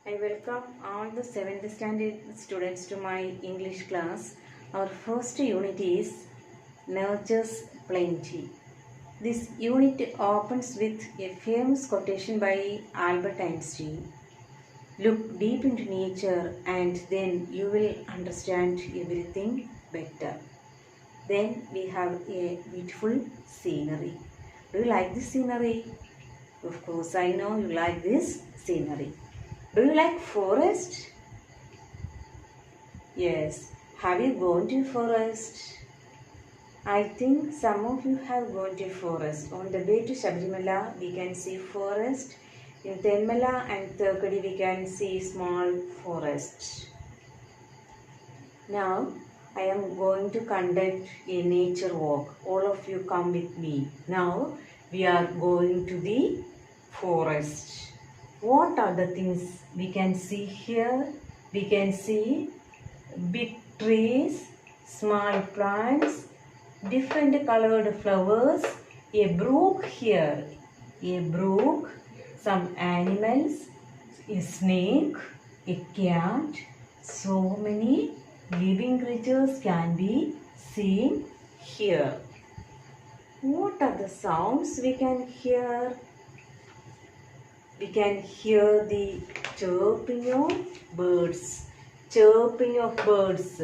I welcome all the 7th standard students to my English class. Our first unit is Nature's Plenty. This unit opens with a famous quotation by Albert Einstein. Look deep into nature and then you will understand everything better. Then we have a beautiful scenery. Do you like this scenery? Of course, I know you like this scenery. Do you like forest? Yes. Have you gone to forest? I think some of you have gone to forest. On the way to Sabarimala, we can see forest. In Tenmala and Thirkadi, we can see small forest. Now, I am going to conduct a nature walk. All of you come with me. Now, we are going to the forest. What are the things we can see here? We can see big trees, small plants, different colored flowers, a brook here, a brook, some animals, a snake, a cat. So many living creatures can be seen here. What are the sounds we can hear? We can hear the chirping of birds. Chirping of birds.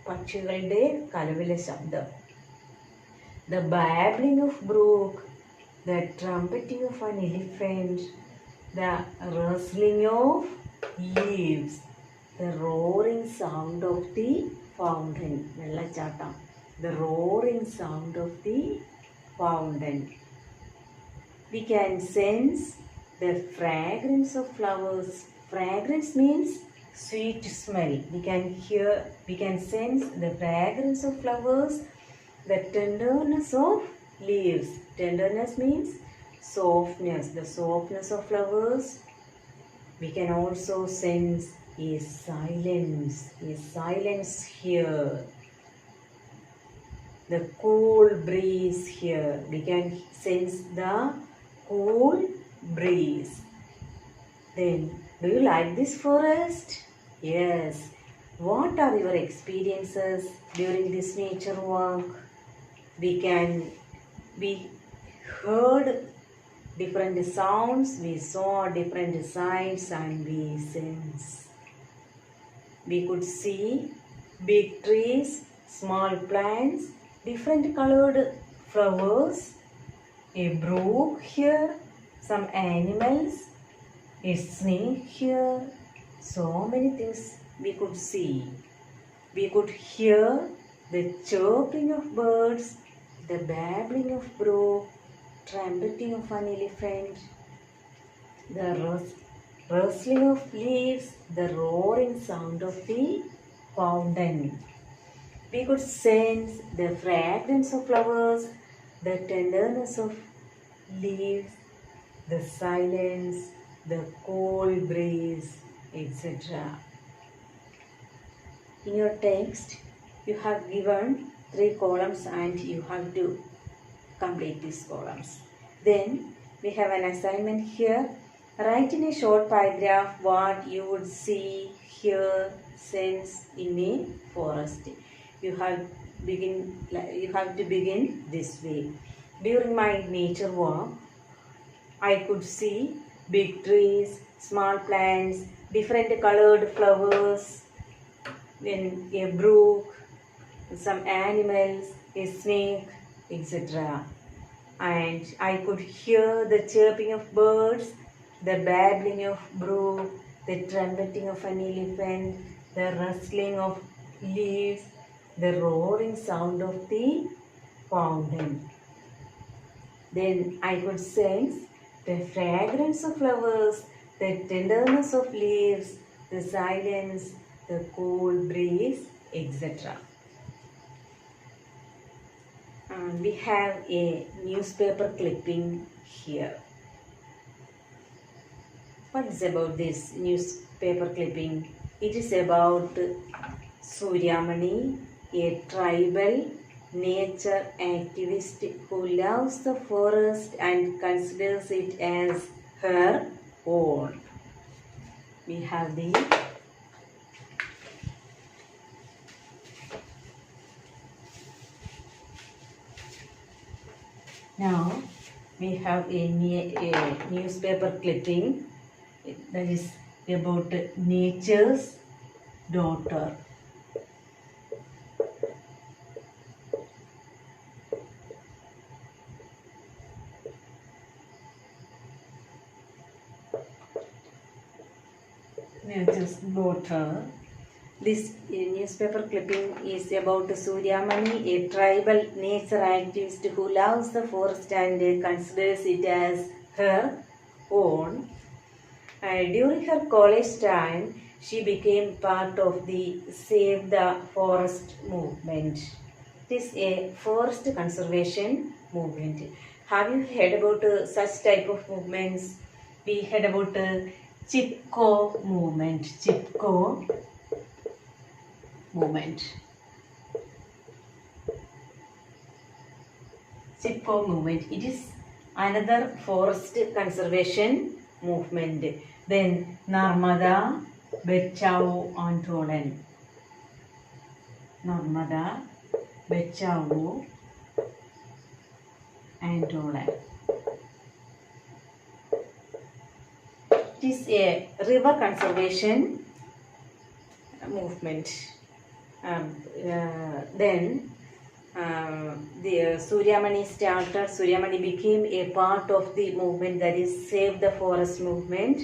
പക്ഷികളുടെ കലവില ശബ്ദം. The babbling of brook. The trumpeting of an elephant. The rustling of leaves. The roaring sound of the fountain. വെള്ളച്ചാട്ടം. The roaring sound of the fountain. We can sense the fragrance of flowers. Fragrance means sweet smell. We can sense the fragrance of flowers, the tenderness of leaves. Tenderness means softness, the softness of flowers. We can also sense a silence here. The cool breeze here. We can sense the cool breeze. Then, do you like this forest? Yes. What are your experiences during this nature walk? We heard different sounds, we saw different sights, and we sense. We could see big trees, small plants, different colored flowers, a brook here, some animals, a snake here. So many things we could see. We could hear the chirping of birds, the babbling of brook, trumpeting of an elephant, the rustling of leaves, the roaring sound of the fountain. We could sense the fragrance of flowers, the tenderness of leaves, the silence, the cold breeze, etc. In your text, you have given 3 columns and you have to complete these columns. Then we have an assignment here. Write in a short paragraph what you would see, hear, sense in a forest. You have to begin this way. During my nature walk, I could see big trees, small plants, different colored flowers, then a brook, some animals, a snake, etc. And I could hear the chirping of birds, the babbling of brook, the trumpeting of an elephant, the rustling of leaves, the roaring sound of the fountain. Then I could sense the fragrance of flowers, the tenderness of leaves, the silence, the cool breeze, etc. And we have a newspaper clipping here. What is about this newspaper clipping? It is about Suryamani, a tribal nature activist who loves the forest and considers it as her own. we have the now we have a newspaper clipping that is about nature's daughter. Nature's daughter. This newspaper clipping is about Suryamani, a tribal nature activist who loves the forest and considers it as her own. During her college time, she became part of the Save the Forest movement. It is a forest conservation movement. Have you heard about such type of movements? We heard about Chipko movement. Chipko movement. Chipko movement. It is another forest conservation movement. Then Narmada Bachao Andolan. Narmada Bachao Andolan. It is a river conservation movement. Then the Suryamani became a part of the movement that is Save the Forest movement.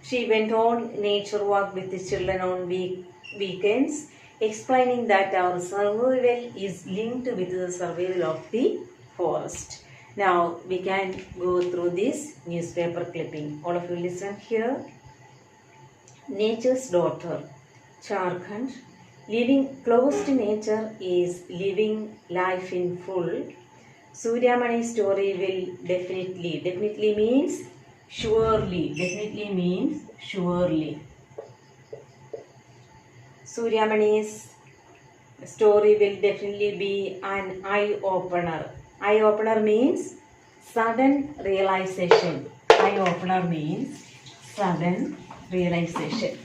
She went on nature walk with the children on weekends, explaining that our survival is linked with the survival of the forest. Now we can go through this newspaper clipping. All of you listen here. Nature's daughter, Jharkhand. Living close to nature is living life in full. Suryamani's story will definitely means surely. Suryamani's story will definitely be an eye-opener. Eye-opener means sudden realization. Eye-opener means sudden realization.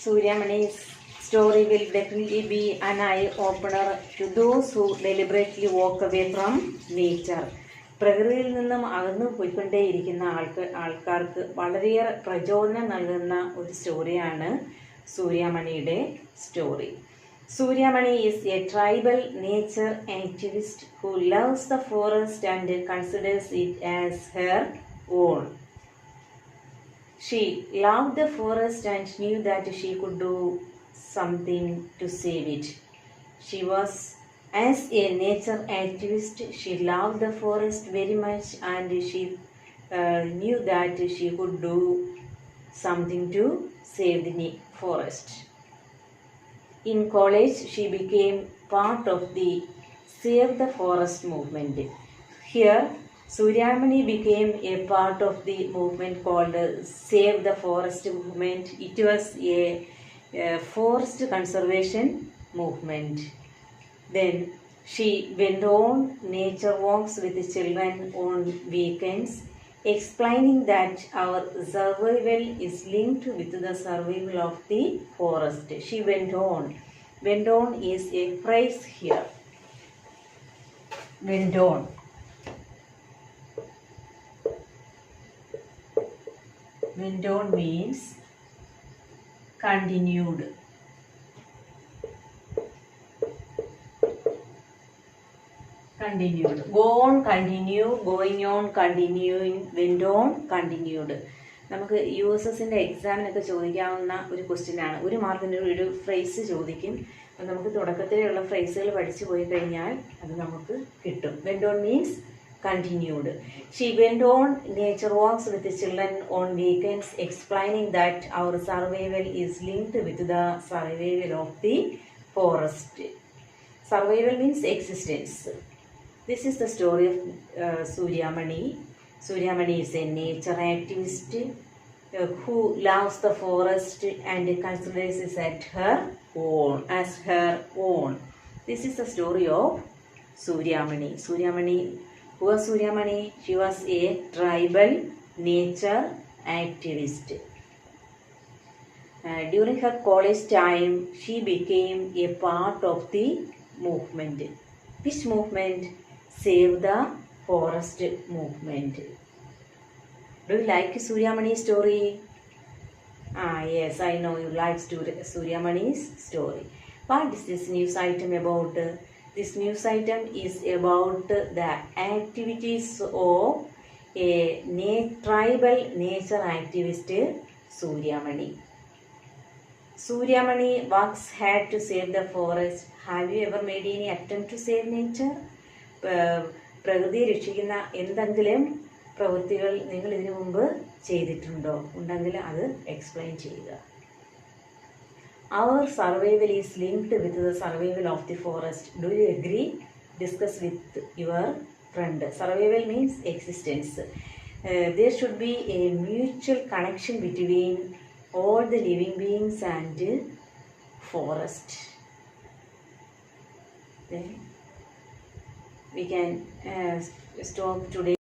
Suryamani's story will definitely be an eye-opener to those who deliberately walk away from nature. പ്രകൃതിയിൽ നിന്നും അകന്നു പോയിക്കൊണ്ടേയിരിക്കുന്ന ആൾക്കാർക്ക് വളരെയേറെ പ്രചോദനം നൽകുന്ന ഒരു സ്റ്റോറിയാണ് സൂര്യാമണിയുടെ story. Suryamani is a tribal nature activist who loves the forest and considers it as her own. She loved the forest and knew that she could do something to save it. As a nature activist, she loved the forest very much and she knew that she could do something to save the forest. In college, she became part of the Save the Forest movement. Here, Suryamani became a part of the movement called Save the Forest movement. It was a forest conservation movement. Then she went on nature walks with the children on weekends, explaining that our survival is linked with the survival of the forest. She went on. Went on is a phrase here. Went on. Went on means continued. Continued. Go on, continue, going on, continuing, went on, continued. നമുക്ക് USSൻ്റെ എക്സാമിനൊക്കെ ചോദിക്കാവുന്ന ഒരു ക്വസ്റ്റ്യനാണ്. ഒരു മാർക്കിന് ഒരു phrase ചോദിക്കും. അപ്പം നമുക്ക് തുടക്കത്തിലുള്ള ഫ്രേസുകൾ പഠിച്ചു പോയി കഴിഞ്ഞാൽ അത് നമുക്ക് കിട്ടും. Went on means continued. She went on nature walks with the children on weekends, explaining that our survival is linked with the survival of the forest. Survival means existence. This is the story of Suryamani. Suryamani is a nature activist who loves the forest and considers it as her own. This is the story of Suryamani. Suryamani, who was Suryamani? She was a tribal nature activist. During her college time, she became a part of the movement. Which movement? Save the Forest movement. Do you like Suryamani's story? Yes, I know you like Suryamani's story. What is this news item about? This news item is about the activities of a tribal nature activist, Suryamani. Suryamani works hard to save the forest. Have you ever made any attempt to save nature? പ്രകൃതിയെ രക്ഷിക്കുന്ന എന്തെങ്കിലും പ്രവൃത്തികൾ നിങ്ങൾ ഇതിനു മുമ്പ് ചെയ്തിട്ടുണ്ടോ? ഉണ്ടെങ്കിൽ അത് എക്സ്പ്ലെയിൻ ചെയ്യുക. Our survival is linked with the survival of the forest. Do you agree? Discuss with your friend. Survival means existence. There should be a mutual connection between all the living beings and forest. Then we can stop today.